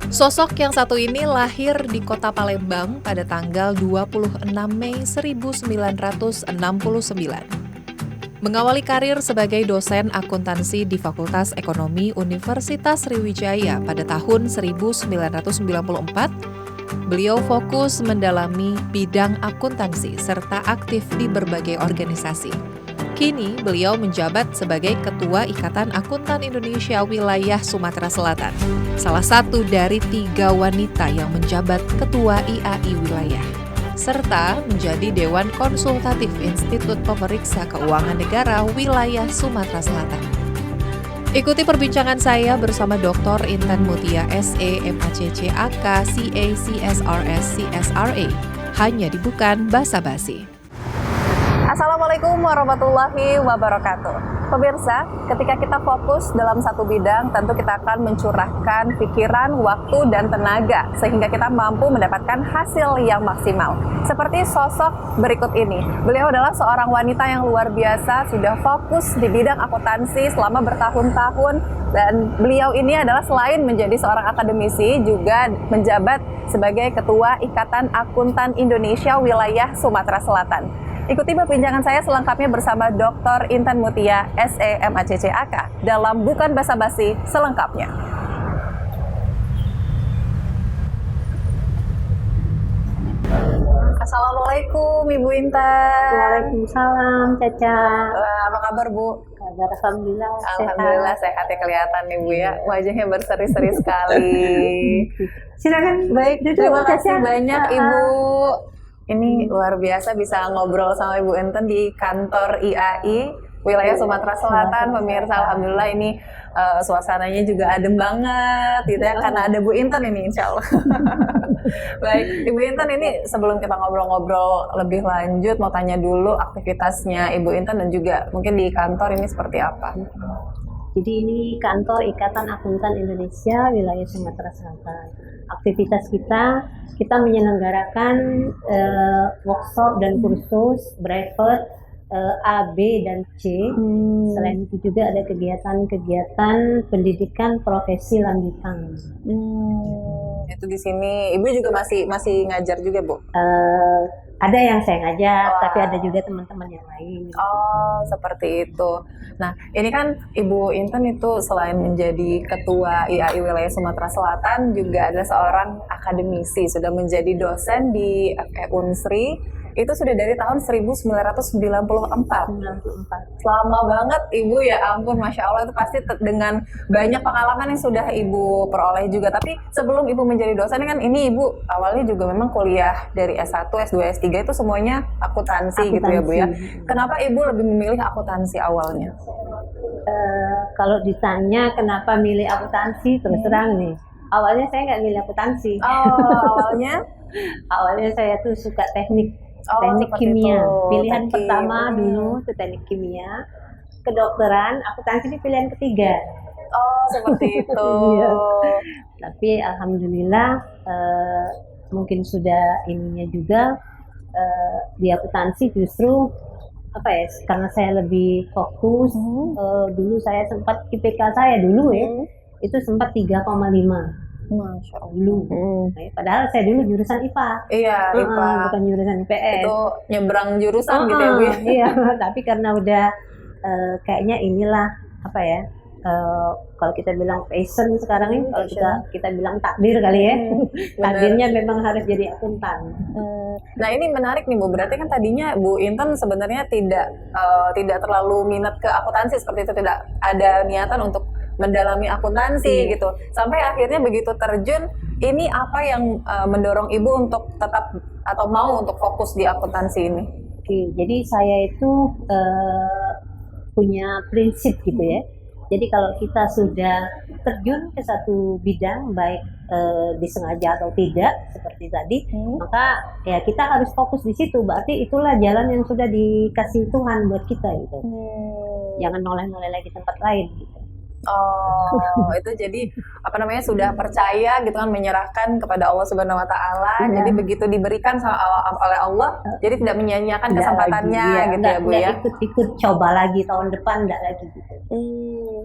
Sosok yang satu ini lahir di kota Palembang pada tanggal 26 Mei 1969. Mengawali karir sebagai dosen akuntansi di Fakultas Ekonomi Universitas Sriwijaya pada tahun 1994, beliau fokus mendalami bidang akuntansi serta aktif di berbagai organisasi. Kini, beliau menjabat sebagai Ketua Ikatan Akuntan Indonesia Wilayah Sumatera Selatan, salah satu dari 3 wanita yang menjabat Ketua IAI Wilayah, serta menjadi Dewan Konsultatif Institut Pemeriksa Keuangan Negara Wilayah Sumatera Selatan. Ikuti perbincangan saya bersama Dr. Intan Mutia SE, MACC AK, CA, CSRS, CSRA, hanya di Bukan Basa-Basi. Assalamualaikum warahmatullahi wabarakatuh. Pemirsa, ketika kita fokus dalam satu bidang, tentu kita akan mencurahkan pikiran, waktu, dan tenaga sehingga kita mampu mendapatkan hasil yang maksimal. Seperti sosok berikut ini. Beliau adalah seorang wanita yang luar biasa, sudah fokus di bidang akuntansi selama bertahun-tahun, dan beliau ini adalah selain menjadi seorang akademisi, juga menjabat sebagai Ketua Ikatan Akuntan Indonesia Wilayah Sumatera Selatan. Ikuti perbincangan saya selengkapnya bersama Dr. Intan Mutia SE, MACC AK dalam Bukan Basa-Basi selengkapnya. Assalamualaikum Ibu Intan. Waalaikumsalam Caca. Apa kabar Bu? Kabar alhamdulillah. Alhamdulillah sehat ya, kelihatan nih Bu ya. Wajahnya berseri-seri sekali. Silakan. Baik, terima kasih banyak Ibu. Ini luar biasa bisa ngobrol sama Ibu Intan di kantor IAI Wilayah Sumatera Selatan. Pemirsa, alhamdulillah ini suasananya juga adem banget gitu ya, karena ada Bu Intan ini insya Allah. Baik, Ibu Intan, ini sebelum kita ngobrol-ngobrol lebih lanjut, mau tanya dulu aktivitasnya Ibu Intan dan juga mungkin di kantor ini seperti apa? Jadi ini kantor Ikatan Akuntan Indonesia Wilayah Sumatera Selatan. Aktivitas kita menyelenggarakan workshop dan kursus private A, B, dan C. Selain itu juga ada kegiatan-kegiatan pendidikan profesi lanjutan. Itu di sini Ibu juga masih ngajar juga Bu? Ada yang saya ngajar, tapi ada juga teman-teman yang lain. Oh, seperti itu. Nah, ini kan Ibu Intan itu selain menjadi Ketua IAI Wilayah Sumatera Selatan, juga ada seorang akademisi, sudah menjadi dosen di Unsri. Itu sudah dari tahun 1994. Lama banget Ibu, ya ampun, Masya Allah, itu pasti dengan banyak pengalaman yang sudah Ibu peroleh juga. Tapi sebelum Ibu menjadi dosen kan, ini Ibu awalnya juga memang kuliah dari S1, S2, S3 itu semuanya akuntansi gitu ya Bu ya. Kenapa Ibu lebih memilih akuntansi awalnya? Kalau ditanya kenapa milih akuntansi, terus terang nih, awalnya saya nggak milih akuntansi. Awalnya? Awalnya saya tuh suka teknik kimia. Pilihan pertama dulu itu teknik kimia. Kedokteran, akuntansi ini pilihan ketiga. Oh, seperti itu. Iya. Tapi alhamdulillah mungkin sudah ininya juga di akuntansi justru karena saya lebih fokus. Dulu saya sempat IPK saya dulu itu sempat 3,5. Masya Allah. Dulu. Padahal saya dulu jurusan IPA. Iya, IPA. Bukan jurusan IPS. Itu nyebrang jurusan gitu ya Bu? Iya, tapi karena udah kayaknya inilah kalau kita bilang passion sekarang ini, kalau kita bilang takdir kali ya. Takdirnya memang harus jadi akuntan. Nah, ini menarik nih Bu, berarti kan tadinya Bu Intan sebenarnya tidak terlalu minat ke akuntansi, seperti itu, tidak ada niatan untuk mendalami akuntansi gitu. Sampai akhirnya begitu terjun, ini apa yang mendorong Ibu untuk tetap atau mau untuk fokus di akuntansi ini? Oke, jadi saya itu punya prinsip gitu ya. Jadi kalau kita sudah terjun ke satu bidang, baik disengaja atau tidak seperti tadi, maka ya kita harus fokus di situ. Berarti itulah jalan yang sudah dikasih Tuhan buat kita gitu. Jangan noleh-noleh lagi tempat lain gitu. Oh, itu jadi apa namanya sudah percaya gitu kan, menyerahkan kepada Allah Subhanahu wa taala. Ya. Jadi begitu diberikan oleh Allah, jadi tidak menyia-nyiakan Nggak kesempatannya lagi, gitu ya Bu ya. ikut-ikut coba lagi tahun depan, nggak lagi gitu.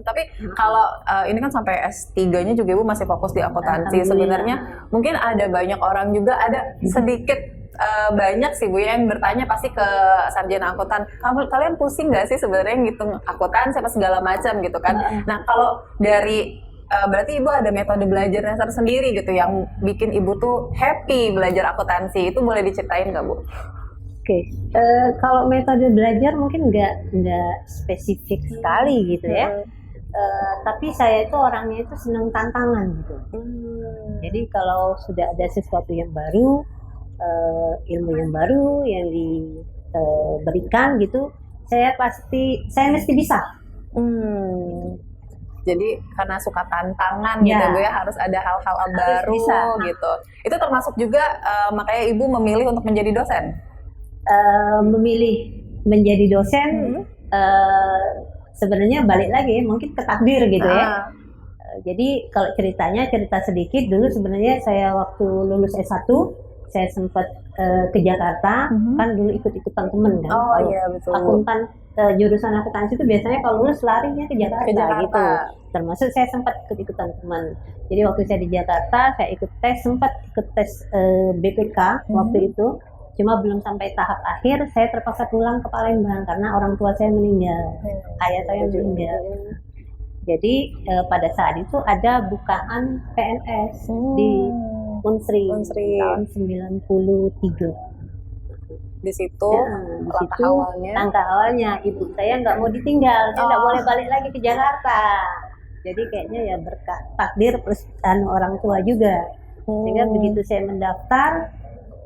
Tapi kalau ini kan sampai S3-nya juga Ibu masih fokus di akuntansi. Sebenarnya mungkin ada banyak orang juga, ada sedikit banyak sih Bu yang bertanya pasti ke sarjana akuntan, kalian pusing nggak sih sebenarnya ngitung akuntansi apa segala macam gitu kan. Nah kalau dari berarti Ibu ada metode belajar dasar sendiri gitu yang bikin Ibu tuh happy belajar akuntansi, itu boleh diceritain nggak Bu? Oke, kalau metode belajar mungkin nggak spesifik sekali gitu ya. Tapi saya itu orangnya itu senang tantangan gitu. Jadi kalau sudah ada sesuatu yang baru, ilmu yang baru yang diberikan gitu, saya mesti bisa. Jadi karena suka tantangan gitu Bu ya, harus ada hal-hal baru bisa. Gitu. Itu termasuk juga makanya Ibu memilih untuk menjadi dosen? Memilih menjadi dosen sebenarnya balik lagi mungkin ke takdir gitu ya. Jadi kalau cerita sedikit dulu, sebenarnya saya waktu lulus S1 saya sempat ke Jakarta, kan dulu ikut-ikutan temen kan. Iya betul. Akuntan jurusan akuntansi itu biasanya kalau lulus larinya ke Jakarta gitu. Termasuk saya sempat ikut-ikutan teman. Jadi waktu saya di Jakarta saya sempat ikut tes BPK waktu itu. Cuma belum sampai tahap akhir, saya terpaksa pulang ke Palembang karena orang tua saya meninggal, ayah saya meninggal. Jadi pada saat itu ada bukaan PNS di Unsri tahun 93. Di situ langkah awalnya ibu saya nggak mau ditinggal, saya nggak boleh balik lagi ke Jakarta. Jadi kayaknya ya berkat takdir plus orang tua juga. Sehingga begitu saya mendaftar,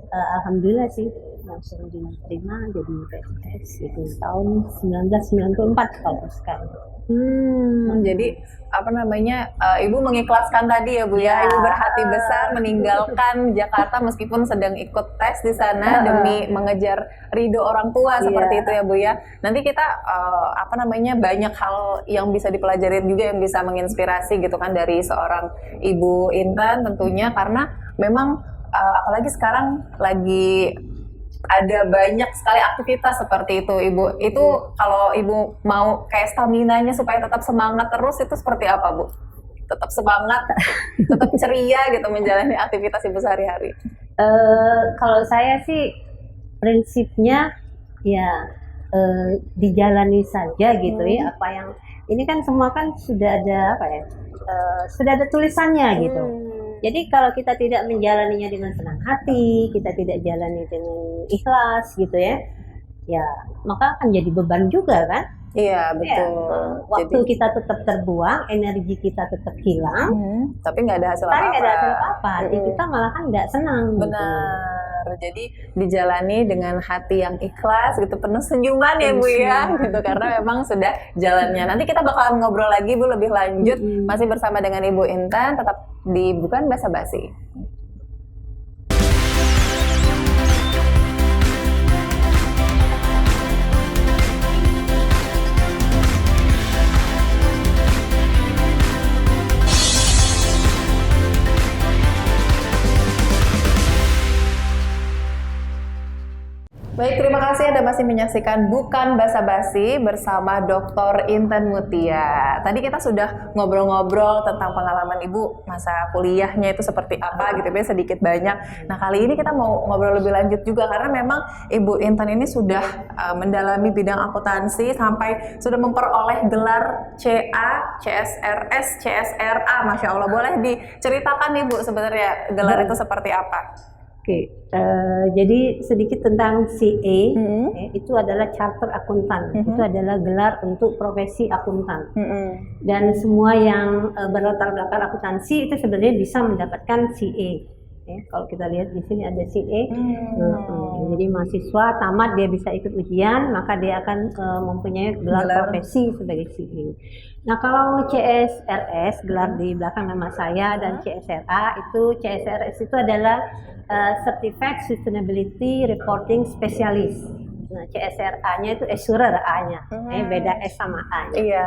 alhamdulillah sih langsung diterima jadi PNS itu tahun 1994 kalau sekarang. Jadi apa namanya Ibu mengikhlaskan tadi ya Bu ya, Ibu berhati besar meninggalkan Jakarta meskipun sedang ikut tes di sana demi mengejar ridho orang tua seperti itu ya Bu ya. Nanti kita apa namanya banyak hal yang bisa dipelajari juga yang bisa menginspirasi gitu kan dari seorang Ibu Intan tentunya, karena memang apalagi sekarang lagi ada banyak sekali aktivitas seperti itu Ibu. Itu kalau Ibu mau kayak stamina-nya supaya tetap semangat terus, itu seperti apa Bu? Tetap semangat, tetap ceria gitu menjalani aktivitas Ibu sehari-hari. Kalau saya sih prinsipnya ya dijalani saja gitu ya. Apa yang ini kan semua kan sudah ada sudah ada tulisannya gitu. Jadi kalau kita tidak menjalaninya dengan senang hati, kita tidak jalani dengan ikhlas gitu ya, maka akan jadi beban juga kan? Iya betul. Waktu kita tetap terbuang, energi kita tetap hilang, tapi nggak ada hasil apa-apa. Kita malah kan nggak senang. Benar. Jadi dijalani dengan hati yang ikhlas gitu, penuh senyuman ya Bu ya, gitu karena memang sudah jalannya. Nanti kita bakalan ngobrol lagi Bu lebih lanjut, masih bersama dengan Ibu Intan, tetap di Bukan Basa-Basi. Baik, terima kasih Anda masih menyaksikan Bukan Basa-Basi bersama Dr. Intan Mutia. Tadi kita sudah ngobrol-ngobrol tentang pengalaman Ibu masa kuliahnya itu seperti apa gitu ya, sedikit banyak. Nah, kali ini kita mau ngobrol lebih lanjut juga karena memang Ibu Intan ini sudah mendalami bidang akuntansi sampai sudah memperoleh gelar CA, CSRS, CSRA. Masya Allah, boleh diceritakan Ibu sebenarnya gelar itu seperti apa? Oke, jadi sedikit tentang CA, itu adalah charter akuntan, itu adalah gelar untuk profesi akuntan. Dan semua yang berlatar belakang akuntansi itu sebenarnya bisa mendapatkan CA. Kalau kita lihat di sini ada CA, jadi mahasiswa tamat dia bisa ikut ujian, maka dia akan mempunyai gelar profesi sebagai CA. Nah kalau CSRS, gelar di belakang nama saya, dan CSRS itu adalah Certified Sustainability Reporting Specialist. Nah CSRA-nya itu assurer A-nya, beda S sama A-nya. Iya.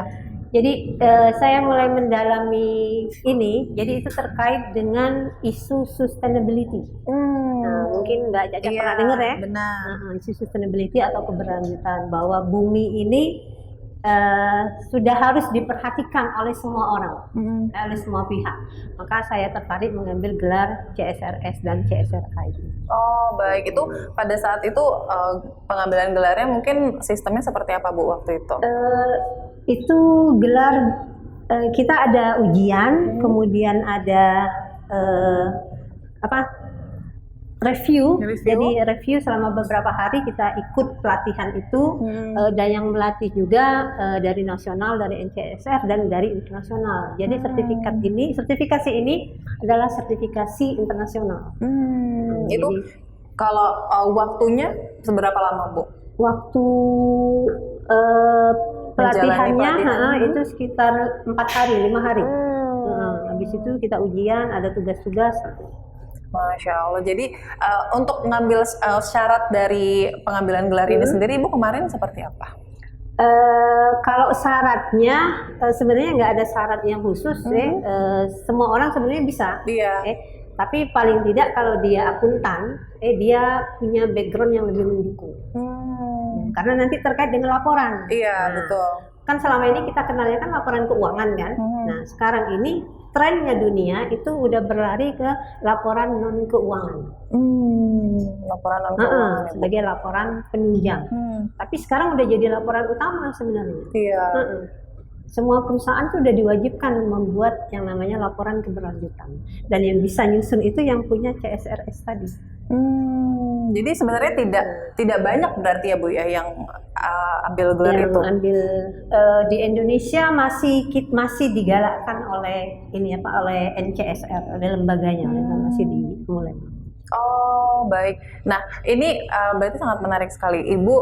Jadi saya mulai mendalami ini, jadi itu terkait dengan isu sustainability. Nah, mungkin Mbak Caca pernah dengar ya? Benar. Isu sustainability atau keberlanjutan, bahwa bumi ini sudah harus diperhatikan oleh semua orang, oleh semua pihak. Maka saya tertarik mengambil gelar CSRS dan CSRI. Oh baik, itu pada saat itu pengambilan gelarnya mungkin sistemnya seperti apa Bu waktu itu? Itu gelar kita ada ujian, kemudian ada review. Jadi review selama beberapa hari kita ikut pelatihan itu, dan yang melatih juga dari nasional, dari NCSR dan dari internasional. Jadi sertifikasi ini adalah sertifikasi internasional. Itu kalau waktunya seberapa lama Bu? Waktu pelatihannya itu sekitar 4 hari, 5 hari. Habis itu kita ujian, ada tugas-tugas. Masya Allah. Jadi untuk mengambil syarat dari pengambilan gelar ini sendiri, Ibu kemarin seperti apa? Kalau syaratnya sebenarnya nggak ada syarat yang khusus, semua orang sebenarnya bisa. Iya. Tapi paling tidak kalau dia akuntan, dia punya background yang lebih mendukung. Karena nanti terkait dengan laporan. Iya, betul. Kan selama ini kita kenalnya kan laporan keuangan kan. Nah sekarang ini trennya dunia itu udah berlari ke laporan non keuangan. Laporan non keuangan sebagai laporan penunjang. Tapi sekarang udah jadi laporan utama sebenarnya. Iya. Semua perusahaan tuh udah diwajibkan membuat yang namanya laporan keberlanjutan. Dan yang bisa nyusun itu yang punya CSRS tadi. Jadi sebenarnya tidak banyak berarti ya Bu ya yang ambil gelar itu. Ambil di Indonesia masih digalakkan oleh oleh NCSR, oleh lembaganya, masih dimulai. Oh baik. Nah ini berarti sangat menarik sekali. Ibu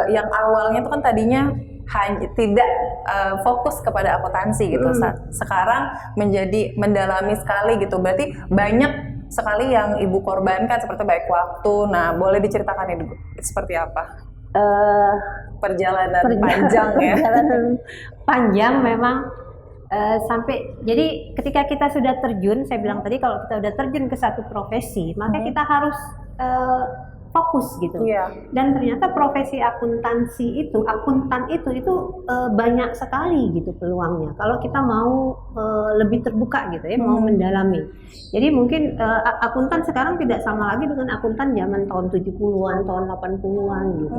yang awalnya itu kan tadinya hanya tidak fokus kepada akuntansi gitu. Sekarang menjadi mendalami sekali gitu. Berarti banyak sekali yang Ibu korbankan seperti baik waktu. Nah, boleh diceritakan Ibu seperti apa? Perjalanan panjang ya. Perjalanan panjang memang sampai. Jadi ketika kita sudah terjun, saya bilang tadi kalau kita sudah terjun ke satu profesi, maka kita harus fokus gitu. Dan ternyata profesi akuntan itu banyak sekali gitu peluangnya. Kalau kita mau lebih terbuka gitu ya, mau mendalami. Jadi mungkin akuntan sekarang tidak sama lagi dengan akuntan zaman tahun 70-an, tahun 80-an gitu.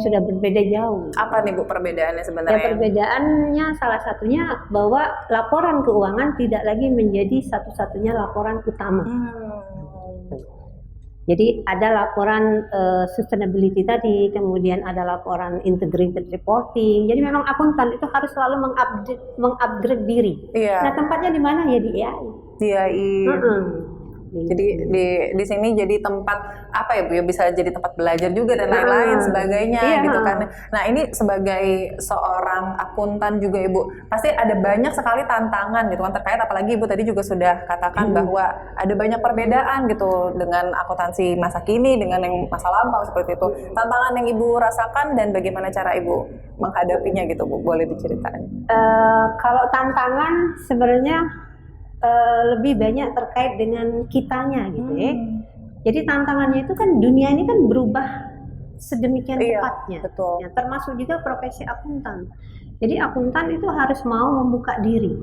Sudah berbeda jauh. Apa nih Bu perbedaannya sebenarnya? Ya, perbedaannya salah satunya bahwa laporan keuangan tidak lagi menjadi satu-satunya laporan utama. Jadi ada laporan sustainability tadi, kemudian ada laporan integrated reporting. Jadi memang akuntan itu harus selalu mengupgrade diri. Nah tempatnya di mana ya di AI. Di AI. Jadi di sini jadi tempat apa ya Bu ya, bisa jadi tempat belajar juga dan lain-lain sebagainya gitu kan. Nah ini sebagai seorang akuntan juga Ibu pasti ada banyak sekali tantangan gitu kan terkait, apalagi Ibu tadi juga sudah katakan bahwa ada banyak perbedaan gitu dengan akuntansi masa kini dengan yang masa lampau seperti itu. Tantangan yang Ibu rasakan dan bagaimana cara Ibu menghadapinya gitu Bu, boleh diceritain? Kalau tantangan sebenarnya lebih banyak terkait dengan kitanya gitu ya. Jadi tantangannya itu kan dunia ini kan berubah sedemikian cepatnya. Betul. Ya, termasuk juga profesi akuntan. Jadi akuntan itu harus mau membuka diri.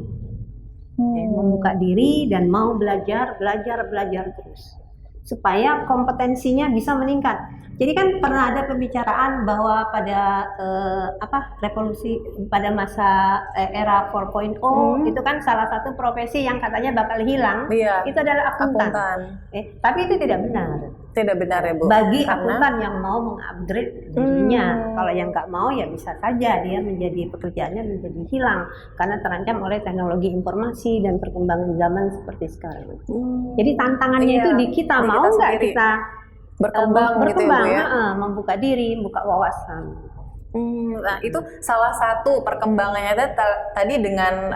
Membuka diri dan mau belajar terus. Supaya kompetensinya bisa meningkat. Jadi kan pernah ada pembicaraan bahwa pada revolusi pada masa era 4.0 itu kan salah satu profesi yang katanya bakal hilang, itu adalah akuntan. Tapi itu tidak benar. Tidak benar ya Bu. Bagi akuntan yang mau mengupgrade dirinya. Kalau yang nggak mau ya bisa saja dia pekerjaannya menjadi hilang karena terancam oleh teknologi informasi dan perkembangan zaman seperti sekarang. Jadi tantangannya itu di kita mau nggak kita berkembang gitu ya Bu ya? Membuka diri, membuka wawasan. Nah itu salah satu perkembangannya tadi dengan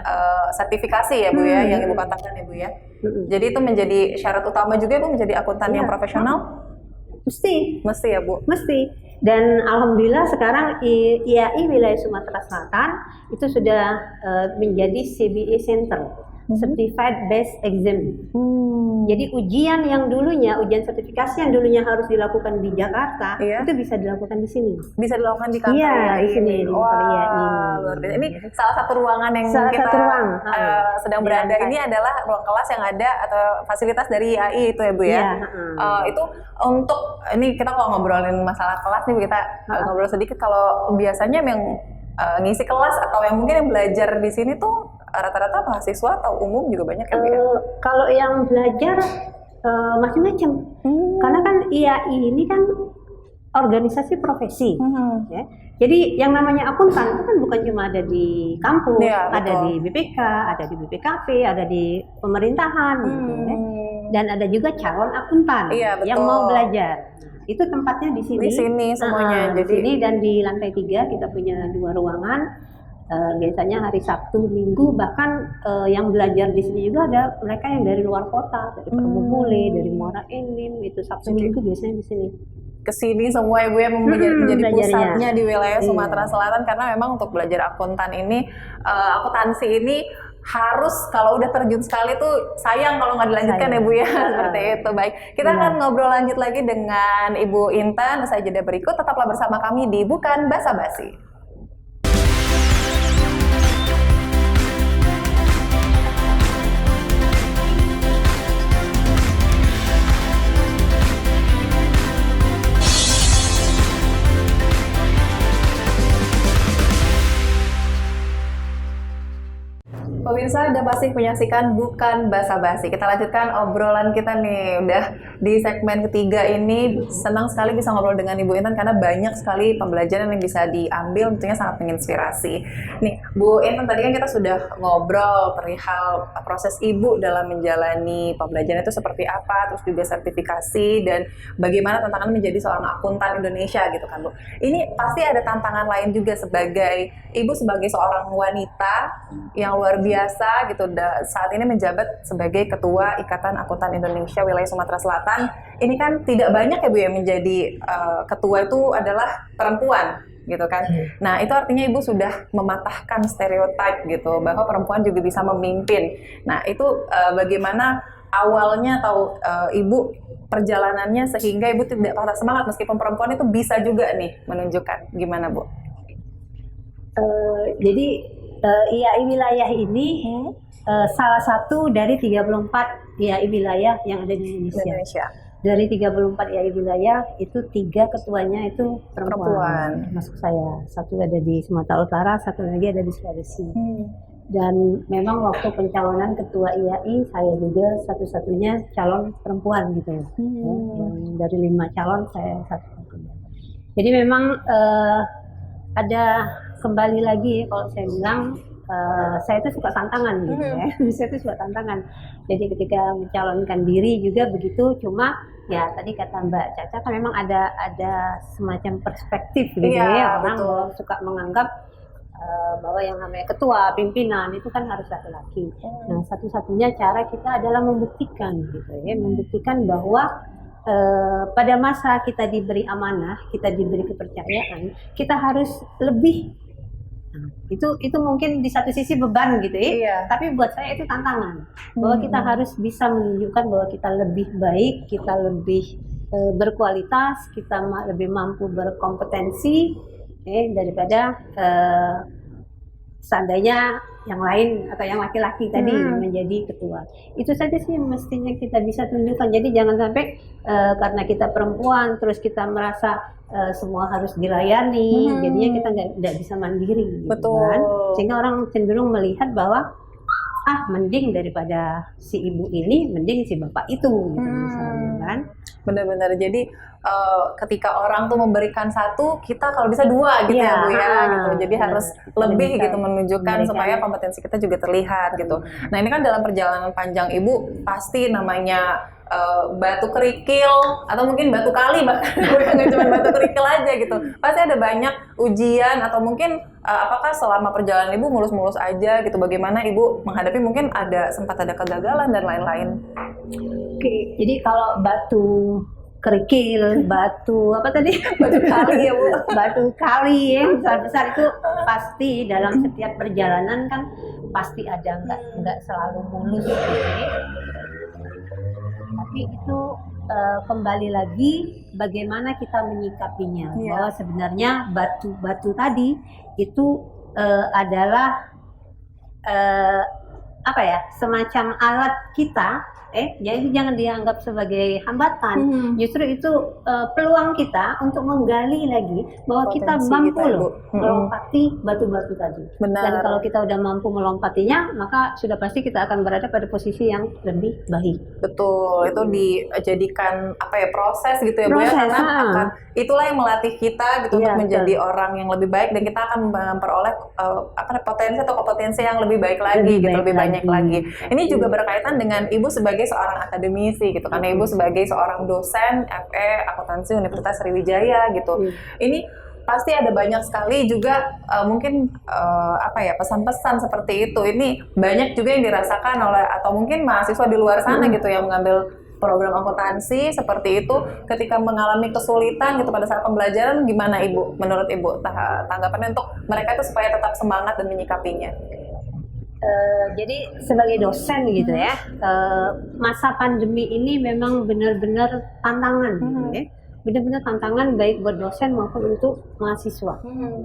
sertifikasi ya Bu ya, yang Ibu katakan ya Bu ya. Jadi itu menjadi syarat utama juga Bu menjadi akuntan yang profesional? Mesti ya Bu? Mesti. Dan alhamdulillah sekarang IAI wilayah Sumatera Selatan itu sudah menjadi CBE Center, Certified Based Exam. Jadi ujian sertifikasi yang dulunya harus dilakukan di Jakarta, itu bisa dilakukan di sini. Bisa dilakukan di kantor di sini. Ini salah satu ruangan yang kita sedang berada ini adalah ruang kelas yang ada atau fasilitas dari IAI itu ya Bu ya. Itu untuk ini kita kalau ngobrolin masalah kelas nih Bu, kita ngobrol sedikit. Kalau biasanya yang ngisi kelas atau yang mungkin yang belajar di sini tuh rata-rata mahasiswa atau umum juga banyak ya Bu ya? Kalau yang belajar macam-macam, karena kan IAI ini kan organisasi profesi, ya. Jadi yang namanya akuntan itu kan bukan cuma ada di kampus, ada di BPK, ada di BPKP, ada di pemerintahan, gitu, ya. Dan ada juga calon akuntan yang mau belajar. Itu tempatnya di sini. Di sini semuanya. Jadi di sini dan di lantai 3 kita punya 2 ruangan. Biasanya hari Sabtu, Minggu, bahkan yang belajar di sini juga ada mereka yang dari luar kota, dari Permumule, dari Muara Enim, itu Sabtu Minggu biasanya di sini. Kesini semua Ibu ya menjadi pusatnya di wilayah Sumatera Selatan, karena memang untuk belajar akuntansi ini harus kalau udah terjun sekali tuh sayang kalau nggak dilanjutkan ya Bu ya. Seperti itu. Baik, kita akan ngobrol lanjut lagi dengan Ibu Intan usai jeda berikut. Tetaplah bersama kami di Bukan Basa-Basi. Pemirsa, Anda pasti menyaksikan Bukan Basa-Basi. Kita lanjutkan obrolan kita nih. Udah di segmen ketiga ini, senang sekali bisa ngobrol dengan Ibu Intan karena banyak sekali pembelajaran yang bisa diambil, tentunya sangat menginspirasi. Nih, Bu Intan, tadi kan kita sudah ngobrol perihal proses Ibu dalam menjalani pembelajaran itu seperti apa, terus juga sertifikasi, dan bagaimana tantangan menjadi seorang akuntan Indonesia gitu kan Bu. Ini pasti ada tantangan lain juga sebagai Ibu, sebagai seorang wanita yang luar biasa gitu, saat ini menjabat sebagai Ketua Ikatan Akuntan Indonesia Wilayah Sumatera Selatan. Ini kan tidak banyak ya Bu yang menjadi ketua itu adalah perempuan gitu kan. Nah, itu artinya Ibu sudah mematahkan stereotip gitu bahwa perempuan juga bisa memimpin. Nah, itu bagaimana awalnya atau Ibu perjalanannya sehingga Ibu tidak patah semangat meskipun perempuan itu bisa juga nih menunjukkan, gimana Bu? Jadi IAI wilayah ini salah satu dari 34 IAI wilayah yang ada di Indonesia. Dari 34 IAI wilayah itu 3 ketuanya itu perempuan. Termasuk saya. Satu ada di Sumatera Utara, satu lagi ada di Sulawesi. Dan memang waktu pencalonan ketua IAI saya juga satu-satunya calon perempuan gitu. Dari 5 calon saya satu-satunya. Jadi memang ada kembali lagi kalau saya bilang saya itu suka tantangan gitu ya. Saya itu suka tantangan. Jadi ketika mencalonkan diri juga begitu, cuma ya tadi kata Mbak Caca kan memang ada semacam perspektif gitu ya. Orang suka menganggap bahwa yang namanya ketua, pimpinan itu kan harus laki-laki. Nah, satu-satunya cara kita adalah membuktikan gitu ya, membuktikan bahwa pada masa kita diberi amanah, kita diberi kepercayaan, kita harus lebih. Itu mungkin di satu sisi beban gitu ya, tapi buat saya itu tantangan bahwa kita harus bisa menunjukkan bahwa kita lebih baik, kita lebih berkualitas, kita lebih mampu berkompetensi daripada seandainya yang lain atau yang laki-laki tadi menjadi ketua. Itu saja sih mestinya kita bisa tunjukkan. Jadi jangan sampai karena kita perempuan terus kita merasa semua harus dilayani, jadinya kita nggak bisa mandiri, gitu kan? Sehingga orang cenderung melihat bahwa mending daripada si ibu ini, mending si bapak itu, gitu misalnya kan? Benar-benar. Jadi ketika orang tuh memberikan satu, kita kalau bisa 2 gitu ya Bu ya, gitu. Jadi harus lebih gitu menunjukkan supaya kompetensi kita juga terlihat gitu. Nah, ini kan dalam perjalanan panjang Ibu pasti namanya batu kerikil atau mungkin batu kali, bahkan nggak cuma batu kerikil aja gitu. Pasti ada banyak ujian atau mungkin apakah selama perjalanan Ibu mulus-mulus aja gitu? Bagaimana Ibu menghadapi mungkin sempat ada kegagalan dan lain-lain? Oke, jadi kalau batu kerikil, batu apa tadi? Batu kali ya Bu. Batu kali yang besar-besar itu pasti dalam setiap perjalanan kan pasti ada, nggak selalu mulus gitu ya. Tapi itu kembali lagi bagaimana kita menyikapinya, bahwa sebenarnya batu-batu tadi itu adalah apa ya, semacam alat kita, jadi jangan dianggap sebagai hambatan, justru itu peluang kita untuk menggali lagi bahwa potensi kita mampu kita, loh melompati batu-batu tadi. Benar. Dan kalau kita udah mampu melompatinya, maka sudah pasti kita akan berada pada posisi yang lebih baik. Betul, itu dijadikan apa ya, proses gitu ya Bu ya, Proses, karena itulah yang melatih kita gitu Iya, untuk menjadi betul. orang yang lebih baik, dan kita akan memperoleh potensi atau kompetensi yang lebih baik lagi gitu, lebih banyak lagi. Ini juga berkaitan dengan Ibu sebagai seorang akademisi gitu, karena Ibu sebagai seorang dosen FE Akuntansi Universitas Sriwijaya gitu. Ini pasti ada banyak sekali juga mungkin apa ya, pesan-pesan seperti itu. Ini banyak juga yang dirasakan oleh atau mungkin mahasiswa di luar sana gitu yang mengambil program akuntansi seperti itu, ketika mengalami kesulitan gitu pada saat pembelajaran. Gimana Ibu, menurut Ibu tanggapannya untuk mereka itu supaya tetap semangat dan menyikapinya? Jadi sebagai dosen gitu ya, masa pandemi ini memang benar-benar tantangan gitu ya. Benar-benar tantangan baik buat dosen maupun untuk mahasiswa.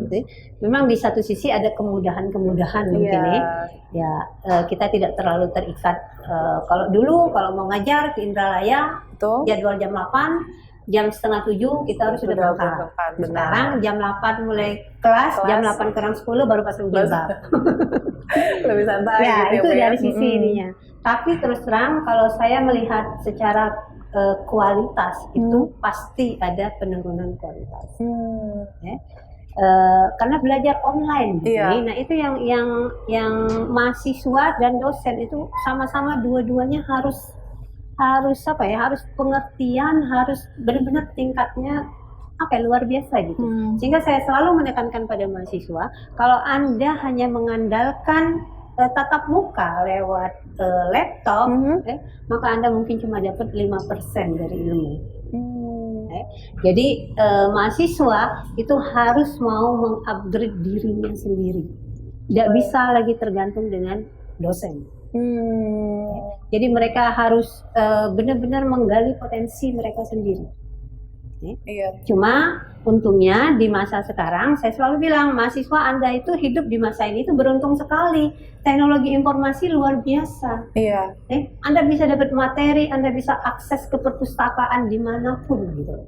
Gitu ya. Memang di satu sisi ada kemudahan-kemudahan mungkin ya, kita tidak terlalu terikat. Kalau dulu kalau mau ngajar ke Indralaya, jadwal jam 8, jam setengah 7 kita harus sudah berangkat. Sekarang jam 8 mulai kelas, jam 8 kurang 10 baru pasang jilbab. Lebih santai Ya, gitu itu ya, dari sisi ininya. Tapi terus terang kalau saya melihat secara kualitas itu pasti ada penurunan kualitas. Ya. Karena belajar online. Nah, itu yang mahasiswa dan dosen itu sama-sama dua-duanya harus apa ya, harus pengertian, harus benar-benar tingkatnya apa ya, luar biasa gitu. Sehingga saya selalu menekankan pada mahasiswa, kalau Anda hanya mengandalkan tatap muka lewat laptop, maka Anda mungkin cuma dapat 5% dari ilmu. Jadi mahasiswa itu harus mau mengupgrade dirinya sendiri. Tidak bisa lagi tergantung dengan dosen. Jadi mereka harus benar-benar menggali potensi mereka sendiri. Cuma untungnya di masa sekarang saya selalu bilang, mahasiswa Anda itu hidup di masa ini itu beruntung sekali. Teknologi informasi luar biasa. Anda bisa dapat materi, Anda bisa akses ke perpustakaan dimanapun gitu.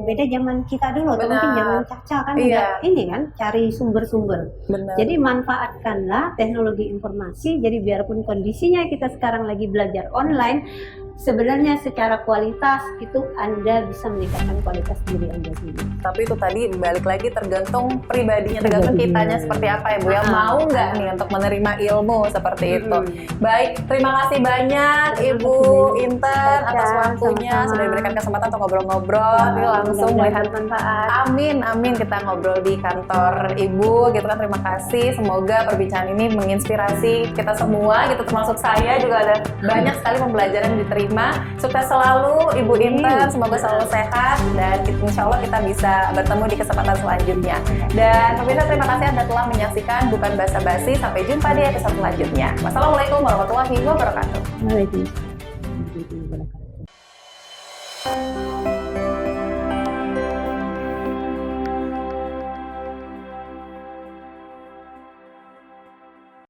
Beda zaman kita dulu, atau mungkin zaman Caca kan ini kan cari sumber-sumber. Jadi manfaatkanlah teknologi informasi. Jadi biarpun kondisinya kita sekarang lagi belajar online, sebenarnya secara kualitas itu Anda bisa meningkatkan kualitas diri Anda sendiri. Tapi itu tadi balik lagi tergantung pribadinya, tergantung kitanya seperti apa ya Bu ya, mau nggak nih untuk menerima ilmu seperti itu. Baik, terima kasih banyak Ibu Inten atas waktunya, sudah diberikan kesempatan untuk ngobrol-ngobrol. Langsung melihat manfaat. Amin, kita ngobrol di kantor Ibu gitu kan. Terima kasih, semoga perbincangan ini menginspirasi kita semua gitu, termasuk saya juga ada banyak sekali pembelajaran yang diterima. Sukses selalu Ibu Inten, semoga selalu sehat, dan insya Allah kita bisa bertemu di kesempatan selanjutnya. Dan pemirsa, terima kasih Anda telah menyaksikan Bukan Basa-Basi. Sampai jumpa di episode selanjutnya. Wassalamualaikum warahmatullahi wabarakatuh. Waalaikumsalam.